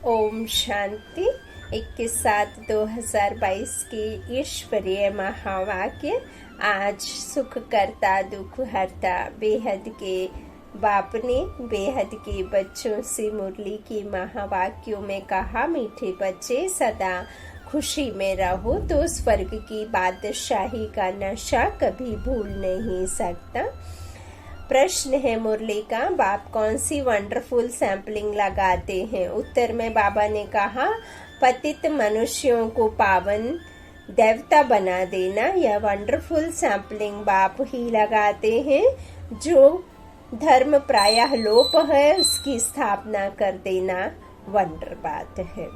ओम शांति। 21/7/2022 की ईश्वरीय महावाक्य। आज सुख करता दुख हरता बेहद के बाप ने बेहद के बच्चों से मुरली की महावाक्यों में कहा, मीठे बच्चे सदा खुशी में रहो तो स्वर्ग की बादशाही का नशा कभी भूल नहीं सकता। प्रश्न है मुरली का, बाप कौन सी वंडरफुल सैम्पलिंग लगाते हैं? उत्तर में बाबा ने कहा, पतित मनुष्यों को पावन देवता बना देना। यह वंडरफुल सैम्पलिंग बाप ही लगाते हैं। जो धर्म प्रायः लोप है उसकी स्थापना कर देना वंडर बात है।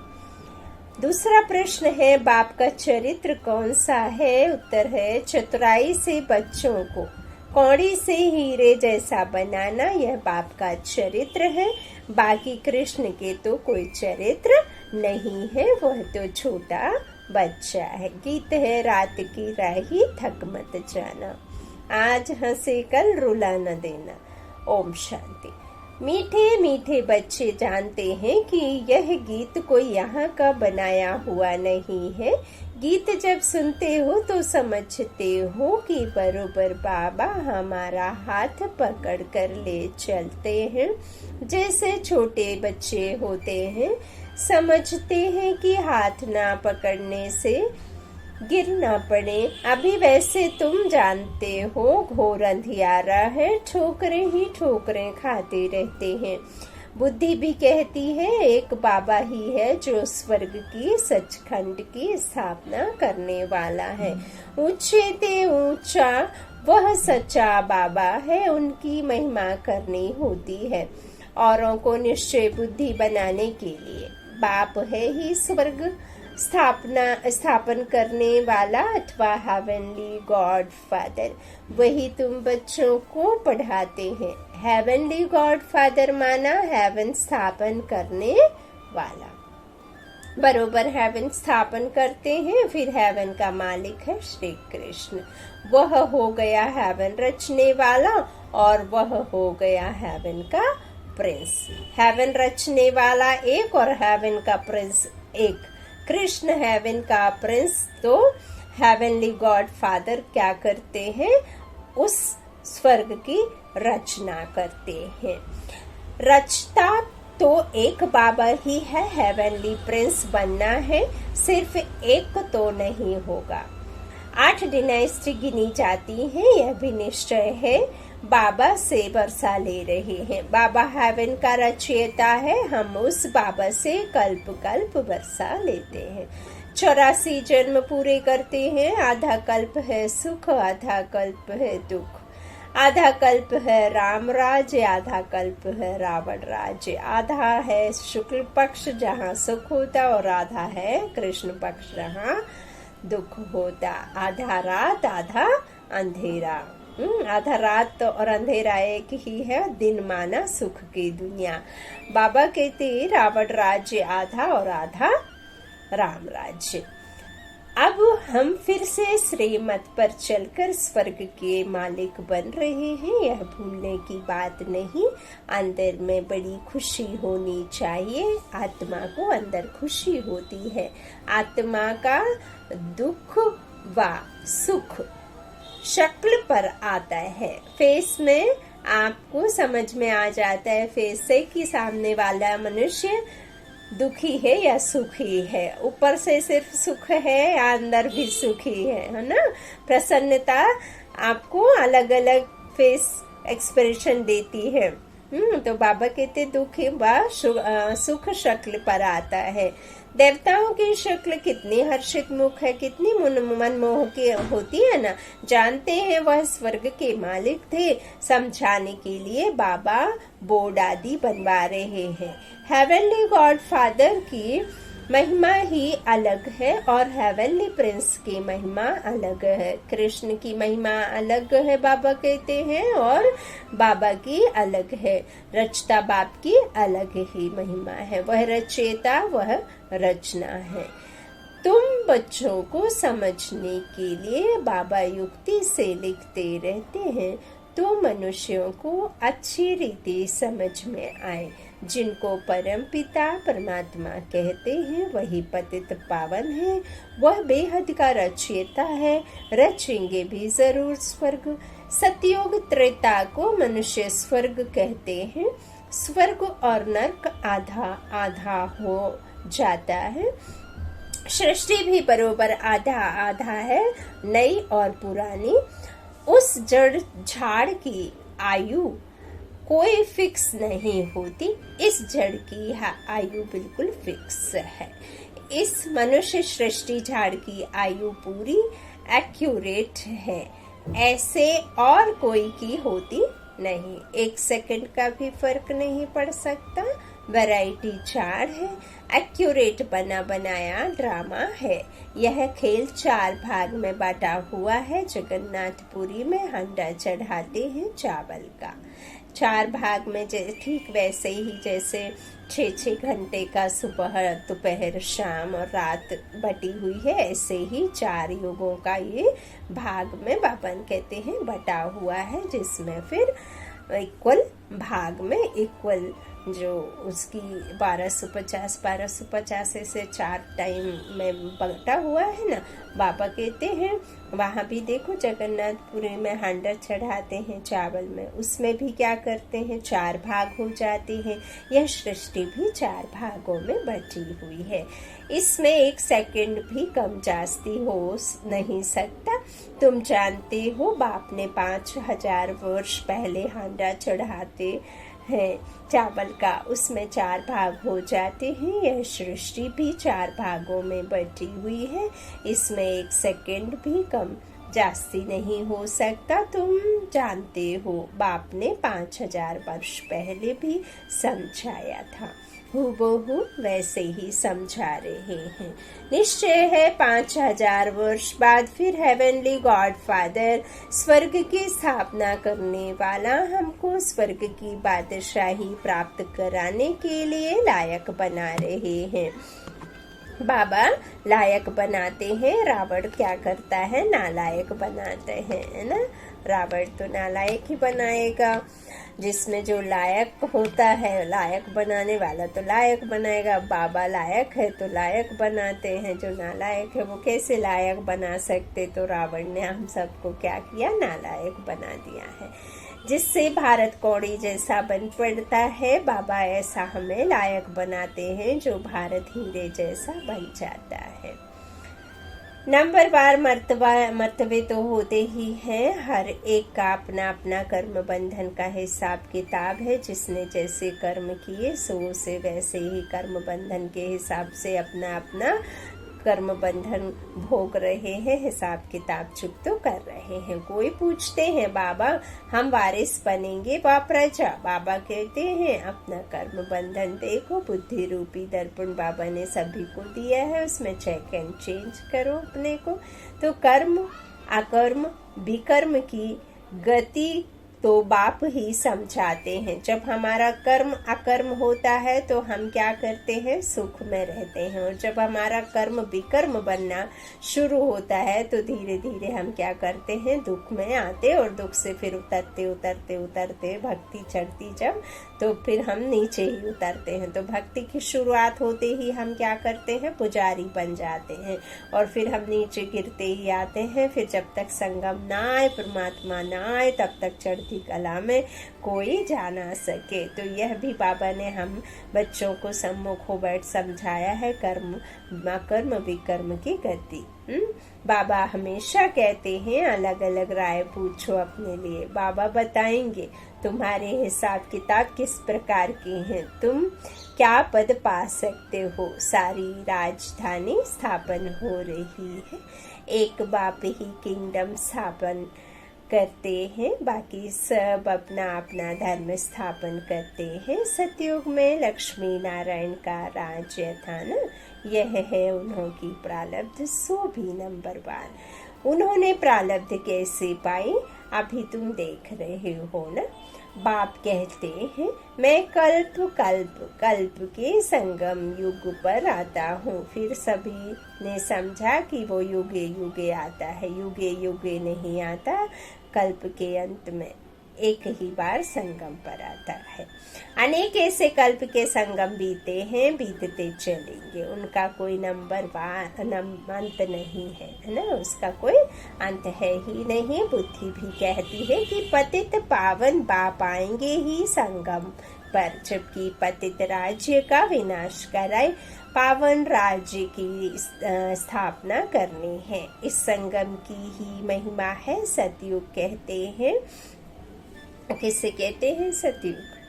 दूसरा प्रश्न है, बाप का चरित्र कौन सा है? उत्तर है, चतुराई से बच्चों को कौड़ी से हीरे जैसा बनाना, यह बाप का चरित्र है। बाकी कृष्ण के तो कोई चरित्र नहीं है, वह तो छोटा बच्चा है। गीत है, रात की राही थक मत जाना, आज हंसे कल रुला न देना। ओम शांति। मीठे मीठे बच्चे जानते हैं कि यह गीत कोई यहाँ का बनाया हुआ नहीं है। गीत जब सुनते हो तो समझते हो कि बरोबर बाबा हमारा हाथ पकड़ कर ले चलते हैं। जैसे छोटे बच्चे होते हैं, समझते हैं कि हाथ ना पकड़ने से गिर ना पड़े। अभी वैसे तुम जानते हो घोर अंधियारा है, ठोकरें ही ठोकरें खाते रहते हैं। बुद्धि भी कहती है एक बाबा ही है जो स्वर्ग की सचखंड की स्थापना करने वाला है। ऊंचे ते ऊंचा वह सच्चा बाबा है, उनकी महिमा करनी होती है। औरों को निश्चय बुद्धि बनाने के लिए बाप है ही स्वर्ग स्थापन करने वाला अथवा हेवनली गॉड फादर। वही तुम बच्चों को पढ़ाते हैं। हेवनली गॉड फादर माना हेवन स्थापन करने वाला। बरोबर हेवन स्थापन करते हैं, फिर हेवन का मालिक है श्री कृष्ण। वह हो गया हेवन रचने वाला और वह हो गया हेवन का प्रिंस। हेवन रचने वाला एक और हेवन का प्रिंस एक। कृष्ण हेवन का प्रिंस, तो हेवनली गॉड फादर क्या करते हैं? उस स्वर्ग की रचना करते हैं। रचता तो एक बाबा ही है, हेवनली प्रिंस बनना है सिर्फ एक तो नहीं होगा। 8 डिनाइस्टी गिनी जाती है, यह भी निश्चय है। बाबा से वर्षा ले रहे हैं। बाबा हेवन का रचयिता है, हम उस बाबा से कल्प कल्प वर्षा लेते हैं। 84 जन्म पूरे करते हैं। आधा कल्प है सुख, आधा कल्प है दुख। आधा कल्प है राम राज्य, आधा कल्प है रावण राज्य। आधा है शुक्ल पक्ष जहाँ सुख होता और आधा है कृष्ण पक्ष जहाँ दुख होता। आधा रात आधा अंधेरा। आधा रात और अंधेरा एक ही है। दिन माना सुख की दुनिया। बाबा कहते रावण राज्य आधा और आधा राम राज्य। अब हम फिर से श्रीमत पर चलकर स्वर्ग के मालिक बन रहे हैं, यह भूलने की बात नहीं। अंदर में बड़ी खुशी होनी चाहिए। आत्मा को अंदर खुशी होती है। आत्मा का दुख व सुख शक्ल पर आता है। फेस में आपको समझ में आ जाता है फेस से कि सामने वाला मनुष्य दुखी है या सुखी है। ऊपर से सिर्फ सुख है या अंदर भी सुखी है ना। प्रसन्नता आपको अलग अलग फेस एक्सप्रेशन देती है। तो बाबा कहते दुखी व सुख शक्ल पर आता है। देवताओं की शक्ल कितनी हर्षित मुख है, कितनी मनमोह की होती है ना। जानते हैं वह स्वर्ग के मालिक थे। समझाने के लिए बाबा बोर्ड आदि बनवा रहे हैं। हेवनली गॉड फादर की महिमा ही अलग है और हेवनली प्रिंस की महिमा अलग है। कृष्ण की महिमा अलग है बाबा कहते हैं, और बाबा की अलग है। रचता बाप की अलग ही महिमा है। वह रचयिता, वह रचना है। तुम बच्चों को समझने के लिए बाबा युक्ति से लिखते रहते हैं तो मनुष्यों को अच्छी रीति समझ में आए। जिनको परम पिता परमात्मा कहते हैं वही पतित पावन है, वह बेहद का रचयिता है, रचेंगे भी जरूर स्वर्ग। सतयुग त्रेता को मनुष्य स्वर्ग कहते हैं। स्वर्ग और नरक आधा आधा हो जाता है। सृष्टि भी बरोबर आधा आधा है, नई और पुरानी। उस जड़ झाड़ की आयु कोई फिक्स नहीं होती, इस जड़ की आयु बिल्कुल फिक्स है। इस मनुष्य सृष्टि झाड़ की आयु पूरी एक्यूरेट है, ऐसे और कोई की होती नहीं। 1 सेकंड का भी फर्क नहीं पड़ सकता। वैरायटी 4 है, एक्यूरेट बना बनाया ड्रामा है। यह खेल 4 भाग में बांटा हुआ है। जगन्नाथपुरी में हंडा चढ़ाते हैं चावल का। 4 भाग में ठीक वैसे ही जैसे 6-6 घंटे का सुबह दोपहर शाम और रात बटी हुई है, ऐसे ही 4 युगों का ये भाग में बाबन कहते हैं बटा हुआ है, जिसमें फिर इक्वल भाग में इक्वल जो उसकी 1250 से 4 टाइम में बंटा हुआ है ना, बाबा कहते हैं। वहाँ भी देखो जगन्नाथपुरी में हांडा चढ़ाते हैं चावल में, उसमें भी क्या करते हैं 4 भाग हो जाते हैं। यह सृष्टि भी 4 भागों में बटी हुई है। इसमें 1 सेकंड भी कम जास्ती हो नहीं सकता। तुम जानते हो बाप ने 5000 वर्ष पहले हांडा चढ़ाते हैं चावल का, उसमें 4 भाग हो जाते हैं। यह सृष्टि भी 4 भागों में बटी हुई है। इसमें 1 सेकंड भी कम जास्ती नहीं हो सकता। तुम जानते हो बाप ने 5000 वर्ष पहले भी समझाया था, हूबहू वैसे ही समझा रहे हैं। निश्चय है 5000 वर्ष बाद फिर हेवनली गॉड फादर स्वर्ग की स्थापना करने वाला हमको स्वर्ग की बादशाही प्राप्त कराने के लिए लायक बना रहे हैं। बाबा लायक बनाते हैं, रावण क्या करता है नालायक बनाते हैं, है ना। रावण तो नालायक ही बनाएगा, जिसमें जो लायक होता है लायक बनाने वाला तो लायक बनाएगा। बाबा लायक है तो लायक बनाते हैं, जो नालायक है वो कैसे लायक बना सकते। तो रावण ने हम सबको क्या किया, नालायक बना दिया है, जिससे भारत कौड़ी जैसा बन पड़ता है। बाबा ऐसा हमें लायक बनाते हैं जो भारत हीरे जैसा बन जाता है। नंबरवार मर्तबे तो होते ही हैं, हर एक का अपना अपना कर्म बंधन का हिसाब किताब है। जिसने जैसे कर्म किए सो से वैसे ही कर्म बंधन के हिसाब से अपना अपना कर्म बंधन भोग रहे हैं, हिसाब किताब चुप तो कर रहे हैं। कोई पूछते हैं बाबा हम वारिस बनेंगे व प्रजा, बाबा कहते हैं अपना कर्म बंधन देखो। बुद्धि रूपी दर्पण बाबा ने सभी को दिया है, उसमें चेक एंड चेंज करो अपने को। तो कर्म अकर्म विकर्म की गति तो बाप ही समझाते हैं। जब हमारा कर्म अकर्म होता है तो हम क्या करते हैं, सुख में रहते हैं, और जब हमारा कर्म विकर्म बनना शुरू होता है तो धीरे धीरे हम क्या करते हैं, दुख में आते, और दुख से फिर उतरते उतरते उतरते भक्ति चढ़ती जब, तो फिर हम नीचे ही उतरते हैं। तो भक्ति की शुरुआत होते ही हम क्या करते हैं, पुजारी बन जाते हैं, और फिर हम नीचे गिरते ही आते हैं। फिर जब तक संगम ना आए, परमात्मा ना आए, तब तक चढ़ती कला में कोई जा ना सके। तो यह भी बाबा ने हम बच्चों को सम्मुख हो बैठ समझाया है, कर्म कर्म विकर्म की गति। बाबा हमेशा कहते हैं अलग अलग राय पूछो अपने लिए, बाबा बताएंगे तुम्हारे हिसाब किताब किस प्रकार के हैं, तुम क्या पद पा सकते हो। सारी राजधानी स्थापन हो रही है, एक बाप ही किंगडम स्थापन करते हैं, बाकी सब अपना अपना धर्म स्थापन करते हैं। सतयुग में लक्ष्मी नारायण का राज्य था ना, यह है उन्हों की प्रारब्ध। सो भी नंबरवार उन्होंने प्रारब्ध कैसे पाई, अभी तुम देख रहे हो ना। बाप कहते हैं मैं कल्प कल्प कल्प के संगम युग पर आता हूँ। फिर सभी ने समझा कि वो युगे युगे आता है, युगे युगे नहीं आता, कल्प के अंत में एक ही बार संगम पर आता है। अनेक ऐसे कल्प के संगम बीते हैं, बीतते चलेंगे, उनका कोई अंत नहीं है ना, उसका कोई अंत है ही नहीं। बुद्धि भी कहती है कि पतित पावन बाप आएंगे ही संगम पर, जबकि पतित राज्य का विनाश कराए पावन राज्य की स्थापना करनी है। इस संगम की ही महिमा है। सतयुग कहते हैं। किसे कहते हैं? सतयुग।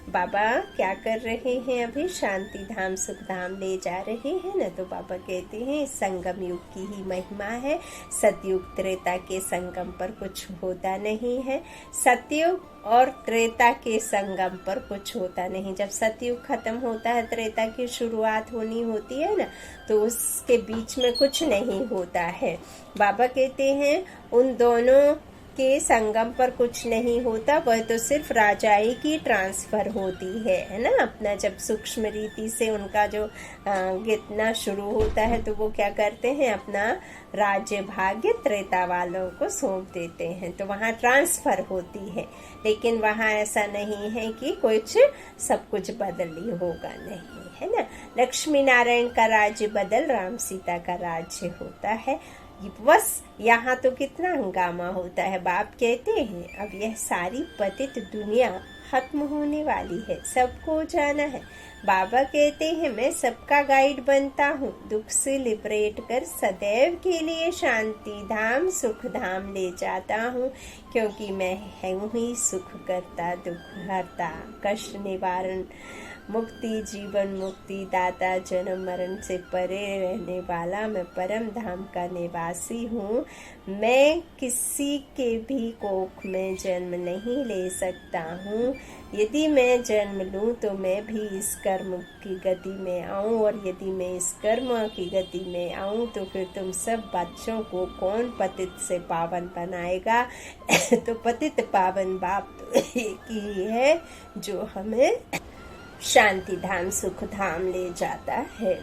बाबा क्या कर रहे हैं? अभी शांति धाम सुख धाम ले जा रहे हैं ना, तो बाबा कहते हैं इस संगम युग की ही महिमा है। सतयुग त्रेता के संगम पर कुछ होता नहीं है। सतयुग और त्रेता के संगम पर कुछ होता नहीं। जब सतयुग खत्म होता है, त्रेता की शुरुआत होनी होती है ना, तो उसके बीच में कुछ नहीं होता है। बाबा कहते हैं उन दोनों के संगम पर कुछ नहीं होता, वह तो सिर्फ राजाई की ट्रांसफर होती है ना। अपना जब सूक्ष्म रीति से उनका जो गिरना शुरू होता है, तो वो क्या करते हैं, अपना राज्य भाग्य त्रेता वालों को सौंप देते हैं, तो वहाँ ट्रांसफर होती है। लेकिन वहाँ ऐसा नहीं है कि कुछ सब कुछ बदल ही होगा, नहीं है ना। लक्ष्मी नारायण का राज्य बदल राम सीता का राज्य होता है। बस यहाँ तो कितना हंगामा होता है। बाप कहते हैं अब यह सारी पतित दुनिया खत्म होने वाली है, सबको जाना है। बाबा कहते हैं मैं सबका गाइड बनता हूँ, दुख से लिबरेट कर सदैव के लिए शांति धाम सुख धाम ले जाता हूँ, क्योंकि मैं हूँ ही सुख करता दुख हरता, कष्ट निवारण मुक्ति जीवन मुक्ति दाता, जन्म मरण से परे रहने वाला मैं परम धाम का निवासी हूँ। मैं किसी के भी कोख में जन्म नहीं ले सकता हूँ। यदि मैं जन्म लूँ तो मैं भी इस कर्म की गति में आऊँ, और यदि मैं इस कर्म की गति में आऊँ तो फिर तुम सब बच्चों को कौन पतित से पावन बनाएगा? तो पतित पावन बाप तो एक ही है जो हमें शांति धाम सुख धाम ले जाता है।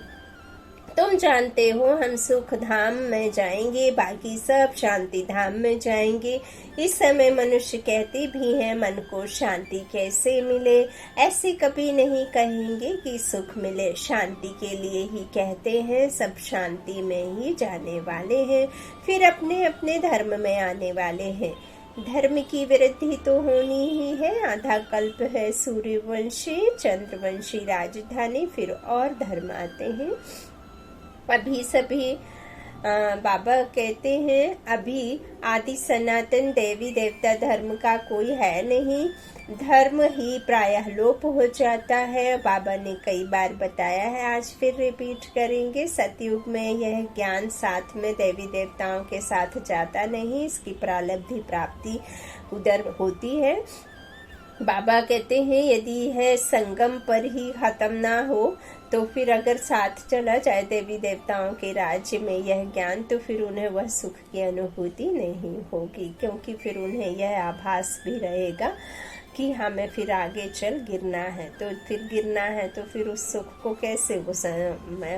तुम जानते हो हम सुख धाम में जाएंगे, बाकी सब शांति धाम में जाएंगे। इस समय मनुष्य कहते भी हैं मन को शांति कैसे मिले। ऐसे कभी नहीं कहेंगे कि सुख मिले, शांति के लिए ही कहते हैं। सब शांति में ही जाने वाले हैं, फिर अपने अपने धर्म में आने वाले हैं। धर्म की वृद्धि तो होनी ही है। आधा कल्प है सूर्यवंशी चंद्रवंशी राजधानी, फिर और धर्म आते हैं। अभी सभी बाबा कहते हैं अभी आदि सनातन देवी देवता धर्म का कोई है नहीं, धर्म ही प्रायः लोप हो जाता है। बाबा ने कई बार बताया है, आज फिर रिपीट करेंगे। सतयुग में यह ज्ञान साथ में देवी देवताओं के साथ जाता नहीं, इसकी प्रारब्ध प्राप्ति उधर होती है। बाबा कहते हैं यदि यह संगम पर ही खत्म ना हो तो फिर अगर साथ चला जाए देवी देवताओं के राज्य में यह ज्ञान, तो फिर उन्हें वह सुख की अनुभूति नहीं होगी, क्योंकि फिर उन्हें यह आभास भी रहेगा कि हमें फिर आगे चल गिरना है। तो फिर गिरना है तो फिर उस सुख को कैसे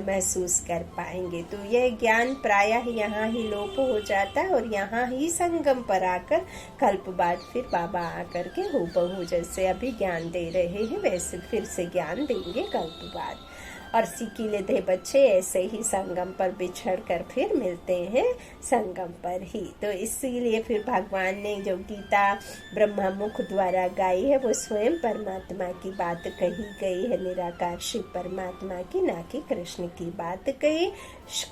महसूस कर पाएंगे। तो यह ज्ञान प्रायः यहाँ ही लोप हो जाता है, और यहाँ ही संगम पर आकर कल्प बाद फिर बाबा आकर के हूबहू जैसे अभी ज्ञान दे रहे हैं वैसे फिर से ज्ञान देंगे कल्प बाद। और सीखीले दे बच्चे ऐसे ही संगम पर बिछड़ कर फिर मिलते हैं संगम पर ही। तो इसीलिए फिर भगवान ने जो गीता ब्रह्मा मुख द्वारा गाई है वो स्वयं परमात्मा की बात कही गई है, निराकार शिव परमात्मा की, ना कि कृष्ण की बात कही।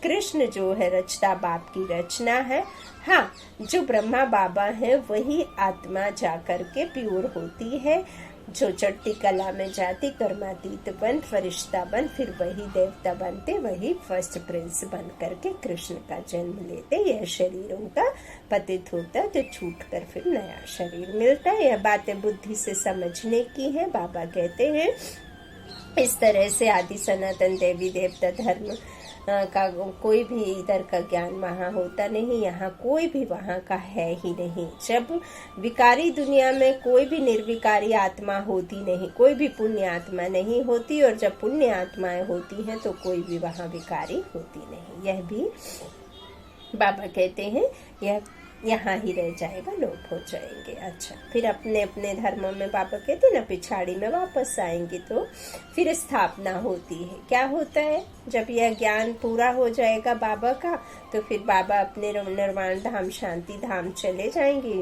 कृष्ण जो है रचता बाप की रचना है। हाँ, जो ब्रह्मा बाबा है वही आत्मा जाकर के प्योर होती है, जो चट्टी कला में जाती कर्मातीत बन फरिश्ता बन फिर वही देवता बनते, वही फर्स्ट प्रिंस बन करके कृष्ण का जन्म लेते। यह शरीर उनका पतित होता तो छूट कर फिर नया शरीर मिलता। यह बातें बुद्धि से समझने की है। बाबा कहते हैं इस तरह से आदि सनातन देवी देवता धर्म का कोई भी इधर का ज्ञान वहाँ होता नहीं, यहाँ कोई भी वहाँ का है ही नहीं। जब विकारी दुनिया में कोई भी निर्विकारी आत्मा होती नहीं, कोई भी पुण्य आत्मा नहीं होती, और जब पुण्य आत्माएं होती हैं तो कोई भी वहाँ विकारी होती नहीं। यह भी बाबा कहते हैं यह यहाँ ही रह जाएगा, लोप हो जाएंगे। अच्छा, फिर अपने अपने धर्मों में बाबा कहते ना पिछाड़ी में वापस आएंगे तो फिर स्थापना होती है। क्या होता है, जब यह ज्ञान पूरा हो जाएगा बाबा का, तो फिर बाबा अपने निर्वाण धाम शांति धाम चले जाएंगे।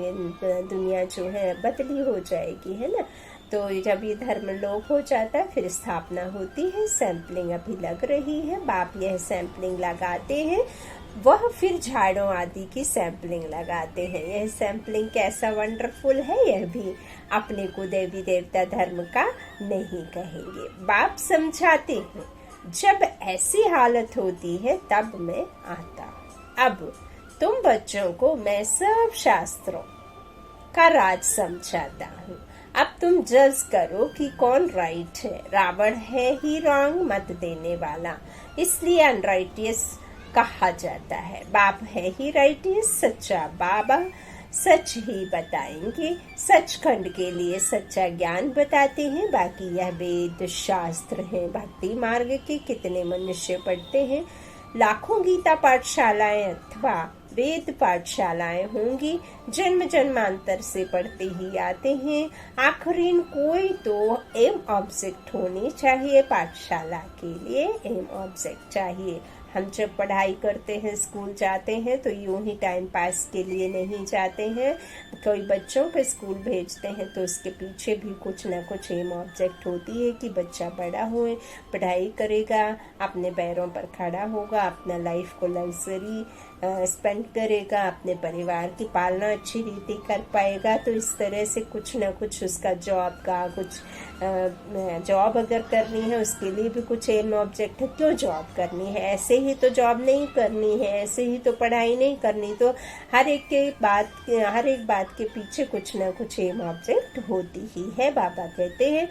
दुनिया जो है बदली हो जाएगी, है ना। तो जब ये धर्म लोप हो जाता है फिर स्थापना होती है। सैंपलिंग अभी लग रही है, बाप यह सैंपलिंग लगाते हैं, वह फिर झाड़ों आदि की सैंपलिंग लगाते हैं। यह सैंपलिंग कैसा वंडरफुल है, यह भी अपने को देवी देवता धर्म का नहीं कहेंगे। बाप समझाते हैं, जब ऐसी हालत होती है तब मैं आता। अब तुम बच्चों को मैं सब शास्त्रों का राज समझाता हूँ। अब तुम जज करो कि कौन राइट है। रावण है ही रॉन्ग मत देने वाला, इसलिए अनराइटियस कहा जाता है। बाप है ही राइटियस, सच्चा बाबा सच ही बताएंगे। सचखंड के लिए सच्चा ज्ञान बताते हैं। बाकी यह वेद शास्त्र हैं। भक्ति मार्ग के कितने मनुष्य पढ़ते हैं। लाखों गीता पाठशालाएं अथवा वेद पाठशालाएं होंगी, जन्म जन्मांतर से पढ़ते ही आते हैं। आखिरीन कोई तो एम ऑब्जेक्ट होनी चाहिए। पाठशाला के लिए एम ऑब्जेक्ट चाहिए। हम जब पढ़ाई करते हैं, स्कूल जाते हैं, तो यूं ही टाइम पास के लिए नहीं जाते हैं। कोई बच्चों को स्कूल भेजते हैं तो उसके पीछे भी कुछ ना कुछ एम ऑब्जेक्ट होती है कि बच्चा बड़ा होए, पढ़ाई करेगा, अपने पैरों पर खड़ा होगा, अपना लाइफ को लग्जरी स्पेंड करेगा, अपने परिवार की पालना अच्छी रीति कर पाएगा। तो इस तरह से कुछ ना कुछ उसका जॉब का कुछ जॉब अगर करनी है उसके लिए भी कुछ एम ऑब्जेक्ट है। क्यों जॉब करनी है, ऐसे ही तो जॉब नहीं करनी है, ऐसे ही तो पढ़ाई नहीं करनी। तो हर एक बात के पीछे कुछ ना कुछ एम ऑब्जेक्ट होती ही है। बाबा कहते हैं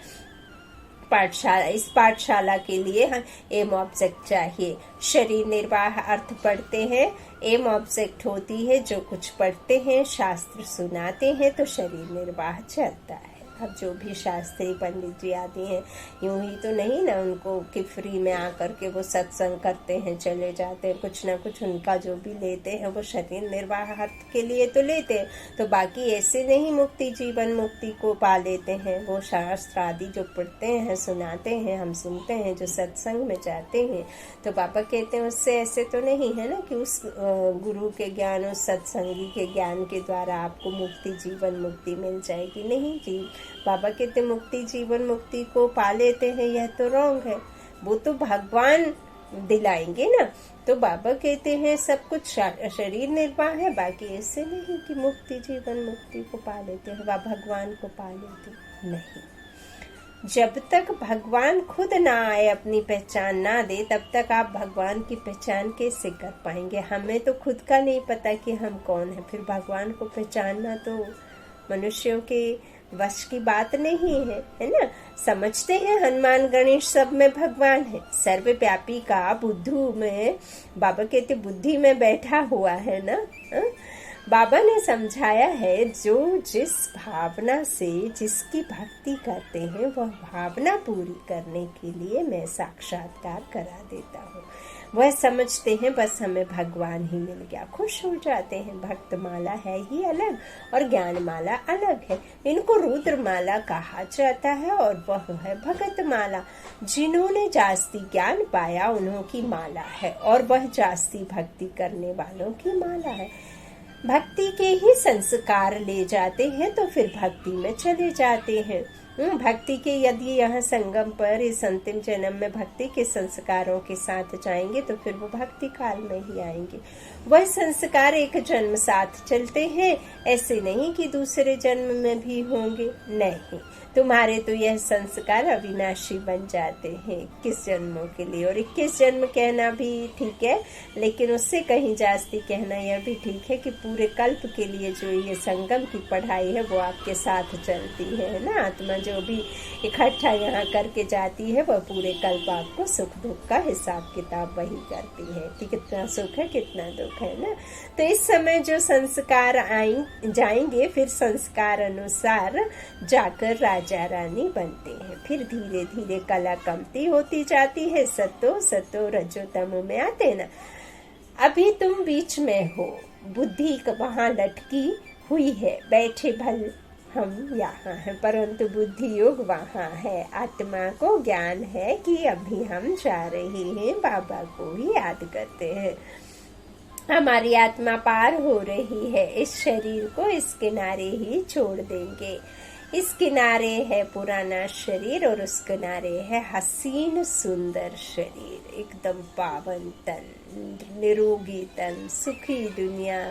पाठशाला, इस पाठशाला के लिए एम ऑब्जेक्ट चाहिए। शरीर निर्वाह अर्थ पढ़ते हैं, एम ऑब्जेक्ट होती है। जो कुछ पढ़ते हैं, शास्त्र सुनाते हैं, तो शरीर निर्वाह चलता है। अब जो भी शास्त्री पंडित जी आते हैं, यूं ही तो नहीं ना उनको कि फ्री में आकर के वो सत्संग करते हैं चले जाते हैं। कुछ ना कुछ उनका जो भी लेते हैं वो शरीर निर्वाह अर्थ के लिए तो लेते हैं। तो बाकी ऐसे नहीं मुक्ति जीवन मुक्ति को पा लेते हैं। वो शास्त्र आदि जो पढ़ते हैं, सुनाते हैं, हम सुनते हैं, जो सत्संग में जाते हैं, तो पापा कहते हैं उससे ऐसे तो नहीं है ना कि उस गुरु के ज्ञान, उस सत्संगी के ज्ञान के द्वारा आपको मुक्ति जीवन मुक्ति मिल जाएगी। नहीं जी, बाबा कहते मुक्ति जीवन मुक्ति को पा लेते हैं, यह तो रॉन्ग है। वो तो भगवान दिलाएंगे ना। तो बाबा कहते हैं सब कुछ शरीर निर्वाह है, बाकी ऐसे नहीं कि मुक्ति जीवन मुक्ति को पा लेते हैं, वह भगवान को पा लेते नहीं। जब तक भगवान खुद ना आए, अपनी पहचान ना दे, तब तक आप भगवान की पहचान कैसे कर पाएंगे। हमें तो खुद का नहीं पता कि हम कौन है, फिर भगवान को पहचानना तो मनुष्यों के वश की बात नहीं है ना। समझते हैं हनुमान गणेश सब में भगवान है। सर्वव्यापी का बुद्धू में, बाबा कहते बुद्धि में बैठा हुआ है ना। बाबा ने समझाया है, जो जिस भावना से जिसकी भक्ति करते हैं, वह भावना पूरी करने के लिए मैं साक्षात्कार करा देता हूँ। वह समझते हैं बस हमें भगवान ही मिल गया, खुश हो जाते हैं। भक्त माला है ही अलग और ज्ञान माला अलग है। इनको रुद्र माला कहा जाता है और वह है भगत माला। जिन्होंने जास्ती ज्ञान पाया उन्हों की माला है और वह जास्ती भक्ति करने वालों की माला है। भक्ति के ही संस्कार ले जाते हैं तो फिर भक्ति में चले जाते हैं। भक्ति के यदि यहाँ संगम पर इस अंतिम जन्म में भक्ति के संस्कारों के साथ जाएंगे तो फिर वो भक्ति काल में ही आएंगे। वह संस्कार एक जन्म साथ चलते हैं, ऐसे नहीं कि दूसरे जन्म में भी होंगे। नहीं, तुम्हारे तो यह संस्कार अविनाशी बन जाते हैं 21 जन्मों के लिए। और 21 जन्म कहना भी ठीक है, लेकिन उससे कहीं जास्ती कहना यह भी ठीक है कि पूरे कल्प के लिए जो ये संगम की पढ़ाई है वो आपके साथ चलती है ना। आत्मा जो भी इकट्ठा यहाँ करके जाती है वह पूरे कल्प आपको सुख दुख का हिसाब किताब वही करती है कि कितना सुख है कितना दुख है ना। तो इस समय जो संस्कार जाएंगे, फिर संस्कार अनुसार जाकर राजा रानी बनते हैं। फिर धीरे धीरे कला कमती होती जाती है, सतो सतो रजो तमो में आते ना। अभी तुम बीच में हो, बुद्धि वहां लटकी हुई है, बैठे भल हम यहाँ हैं, परंतु बुद्धि योग वहाँ है। आत्मा को ज्ञान है कि अभी हम जा रहे हैं, बाबा को ही याद करते हैं। हमारी आत्मा पार हो रही है, इस शरीर को इस किनारे ही छोड़ देंगे। इस किनारे है पुराना शरीर और उस किनारे है हसीन सुंदर शरीर, एकदम पावन तन, निरोगी तन, सुखी दुनिया।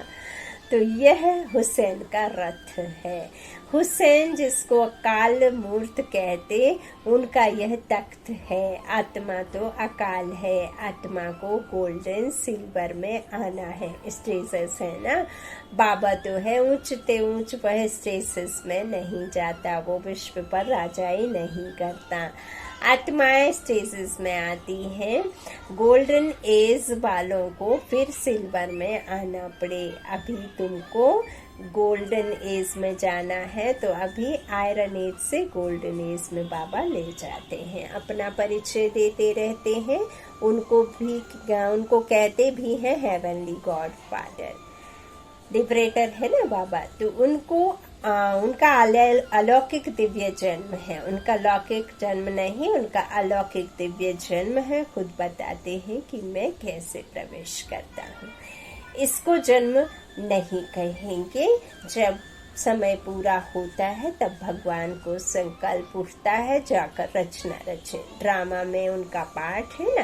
तो यह हुसैन का रथ है। हुसैन जिसको अकाल मूर्त कहते, उनका यह तख्त है। आत्मा तो अकाल है, आत्मा को गोल्डन सिल्वर में आना है। स्टेजस है ना, बाबा तो है ऊंचते ऊंच, वह स्टेजस में नहीं जाता, वो विश्व पर राजाई नहीं करता। आत्माएं स्टेजेस में आती हैं, गोल्डन एज वालों को फिर सिल्वर में आना पड़े। अभी तुमको गोल्डन एज में जाना है, तो अभी आयरन एज से गोल्डन एज में बाबा ले जाते हैं। अपना परिचय देते रहते हैं, उनको कहते भी हैं हेवनली गॉड फादर, लिबरेटर है ना बाबा। तो उनका अलौकिक दिव्य जन्म है, उनका लौकिक जन्म नहीं, उनका अलौकिक दिव्य जन्म है। खुद बताते हैं कि मैं कैसे प्रवेश करता हूँ। इसको जन्म नहीं कहेंगे, जब समय पूरा होता है तब भगवान को संकल्प उठता है जाकर रचना रचे। ड्रामा में उनका पाठ है ना,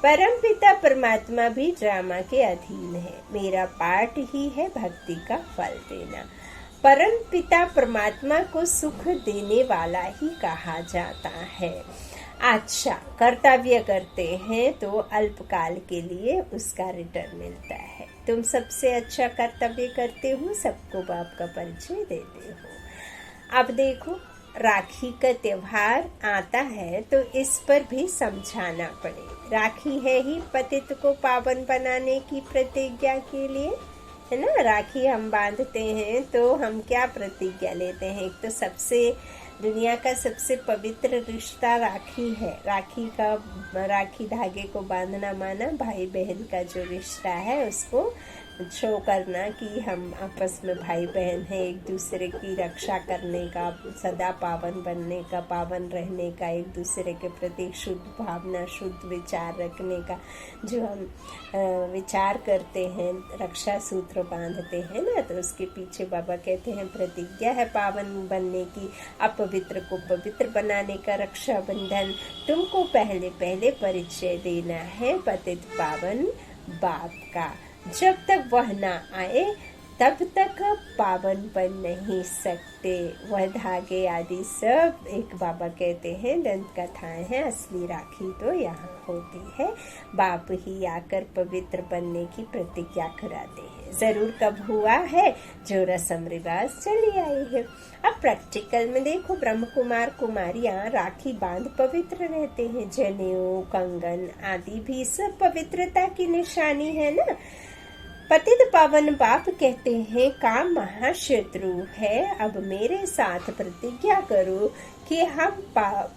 परमपिता परमात्मा भी ड्रामा के अधीन है। मेरा पाठ ही है भक्ति का फल देना। परम पिता परमात्मा को सुख देने वाला ही कहा जाता है। अच्छा कर्तव्य करते हैं तो अल्पकाल के लिए उसका रिटर्न मिलता है। तुम सबसे अच्छा कर्तव्य करते हो, सबको बाप का परिचय देते हो। अब देखो, राखी का त्योहार आता है तो इस पर भी समझाना पड़े। राखी है ही पतित को पावन बनाने की प्रतिज्ञा के लिए, है ना। राखी हम बांधते हैं तो हम क्या प्रतिज्ञा लेते हैं? एक तो दुनिया का सबसे पवित्र रिश्ता राखी है। राखी धागे को बांधना माना भाई बहन का जो रिश्ता है उसको शो करना कि हम आपस में भाई बहन हैं, एक दूसरे की रक्षा करने का, सदा पावन बनने का, पावन रहने का, एक दूसरे के प्रति शुद्ध भावना, शुद्ध विचार रखने का जो हम विचार करते हैं, रक्षा सूत्र बांधते हैं ना, तो उसके पीछे बाबा कहते हैं प्रतिज्ञा है पावन बनने की, अपवित्र को पवित्र बनाने का रक्षा बंधन। तुमको पहले परिचय देना है पतित पावन बाप का। जब तक वह ना आए तब तक पावन बन नहीं सकते। वह धागे आदि सब एक बाबा कहते हैं दंत कथाएं हैं, असली राखी तो यहाँ होती है। बाप ही आकर पवित्र बनने की प्रतिज्ञा कराते हैं। जरूर कब हुआ है, जो रस्म रिवाज चली आई है। अब प्रैक्टिकल में देखो, ब्रह्म कुमार कुमारियां राखी बांध पवित्र रहते हैं। जनेऊ, कंगन आदि भी सब पवित्रता की निशानी है ना। पतित पावन बाप कहते हैं काम महाशत्रु है, अब मेरे साथ प्रतिज्ञा करो कि हम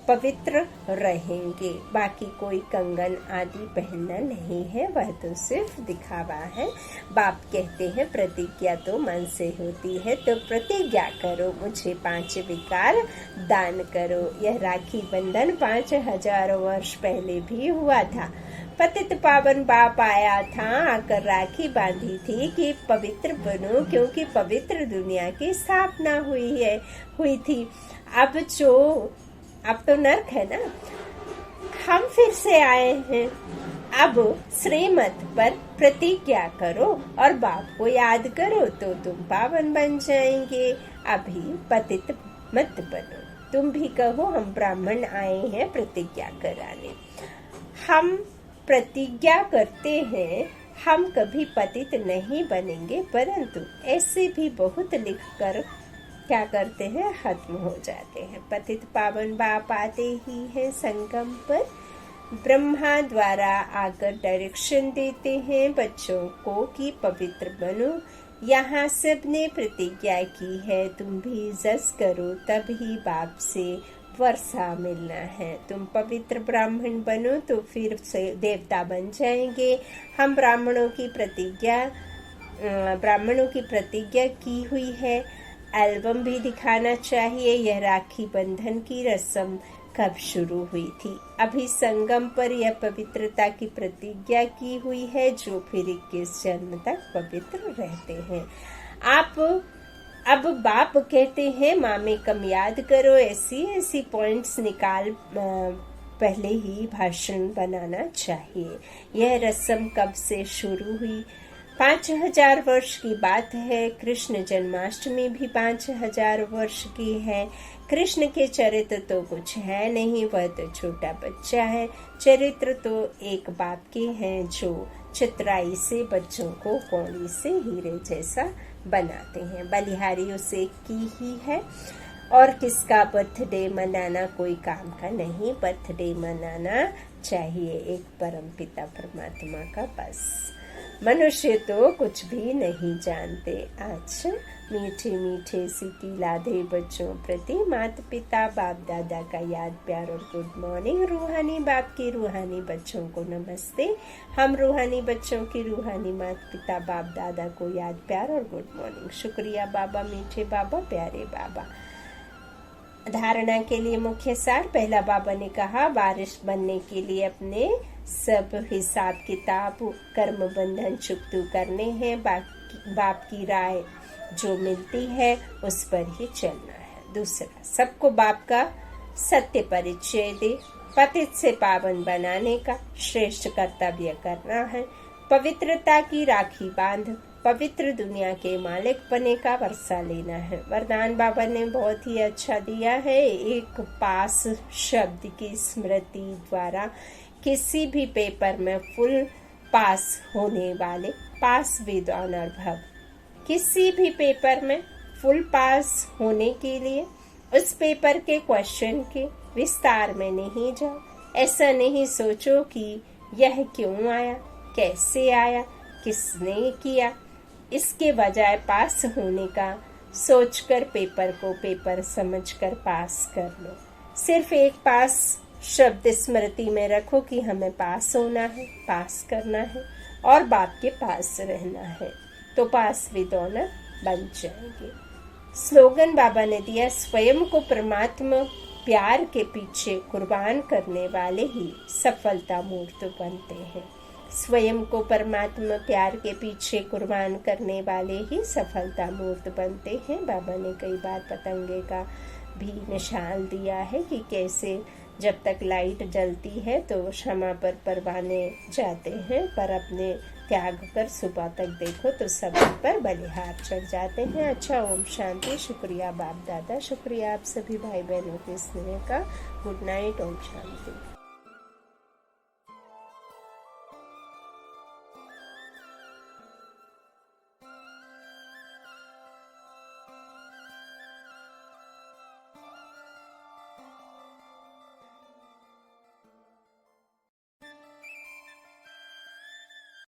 पवित्र रहेंगे। बाकी कोई कंगन आदि पहनना नहीं है, वह तो सिर्फ दिखावा है। बाप कहते हैं प्रतिज्ञा तो मन से होती है, तो प्रतिज्ञा करो, मुझे 5 विकार दान करो। यह राखी बंधन 5000 वर्ष पहले भी हुआ था। पतित पावन बाप आया था, आकर राखी बांधी थी कि पवित्र बनो, क्योंकि पवित्र दुनिया की स्थापना हुई थी। अब तो नर्क है ना, हम फिर से आए हैं। अब श्रीमत पर प्रतिज्ञा करो और बाप को याद करो तो तुम पावन बन जाएंगे। अभी पतित मत बनो। तुम भी कहो हम ब्राह्मण आए हैं प्रतिज्ञा कराने। हम प्रतिज्ञा करते हैं हम कभी पतित नहीं बनेंगे, परंतु ऐसे भी बहुत लिखकर क्या करते हैं, खत्म हो जाते हैं। पतित पावन बाप आते ही हैं संगम पर, ब्रह्मा द्वारा आकर डायरेक्शन देते हैं बच्चों को कि पवित्र बनो। यहाँ सबने प्रतिज्ञा की है, तुम भी जस करो, तब ही बाप से वर्षा मिलना है। तुम पवित्र ब्राह्मण बनो तो फिर से देवता बन जाएंगे। हम ब्राह्मणों की प्रतिज्ञा की हुई है। एल्बम भी दिखाना चाहिए। यह राखी बंधन की रस्म कब शुरू हुई थी? अभी संगम पर यह पवित्रता की प्रतिज्ञा की हुई है, जो फिर 21 जन्म तक पवित्र रहते हैं। अब बाप कहते हैं मामे कम याद करो, ऐसी पॉइंट्स निकाल पहले ही भाषण बनाना चाहिए। यह रस्म कब से शुरू हुई? 5000 वर्ष की बात है। कृष्ण जन्माष्टमी भी 5000 वर्ष की है। कृष्ण के चरित्र तो कुछ है नहीं, वह तो छोटा बच्चा है। चरित्र तो एक बाप के हैं जो चित्राई से बच्चों को कौड़ी से हीरे जैसा बनाते हैं। बलिहारी उसे की ही है। और किसका बर्थडे मनाना कोई काम का नहीं। बर्थडे मनाना चाहिए एक परमपिता परमात्मा का। बस मनुष्य तो कुछ भी नहीं जानते। आज मीठे मीठे सिटी लाधे बच्चों प्रति माता पिता बाप दादा का याद प्यार और गुड मॉर्निंग। रूहानी बाप की रूहानी बच्चों को नमस्ते। हम रूहानी बच्चों की रूहानी माता पिता बाप दादा को याद प्यार और गुड मॉर्निंग। शुक्रिया बाबा, मीठे बाबा, प्यारे बाबा। धारणा के लिए मुख्य सार। पहला, बाबा ने कहा बारिश बनने के लिए अपने सब हिसाब किताब कर्म बंधन चुकतू करने हैं। बाप की राय जो मिलती है उस पर ही चलना है। दूसरा, सबको बाप का सत्य परिचय दे। पतित से पावन बनाने का श्रेष्ठ कर्तव्य करना है। पवित्रता की राखी बांध पवित्र दुनिया के मालिक बने का वर्षा लेना है। वरदान बाबा ने बहुत ही अच्छा दिया है। एक पास शब्द की स्मृति द्वारा किसी भी पेपर में फुल पास होने वाले पास विद ऑनर भव। किसी भी पेपर में फुल पास होने के लिए उस पेपर के क्वेश्चन के विस्तार में नहीं जाओ। ऐसा नहीं सोचो कि यह क्यों आया, कैसे आया, किसने किया। इसके बजाय पास होने का सोचकर पेपर को पेपर समझकर पास कर लो। सिर्फ एक पास शब्द स्मृति में रखो कि हमें पास होना है, पास करना है और बाप के पास रहना है, तो पास विद ऑनर बन जाएंगे। स्लोगन बाबा ने दिया, स्वयं को परमात्मा प्यार के पीछे कुर्बान करने वाले ही सफलता मूर्त बनते हैं। स्वयं को परमात्मा प्यार के पीछे कुर्बान करने वाले ही सफलता मूर्त बनते हैं। बाबा ने कई बार पतंगे का भी निशान दिया है कि कैसे जब तक लाइट जलती है तो क्षमा पर परवाने जाते हैं, पर अपने त्याग कर सुबह तक देखो तो सभी पर बलिहार चढ़ जाते हैं। अच्छा, ओम शांति। शुक्रिया बाप दादा, शुक्रिया आप सभी भाई बहनों के स्नेह का। Good night, Om Shanti.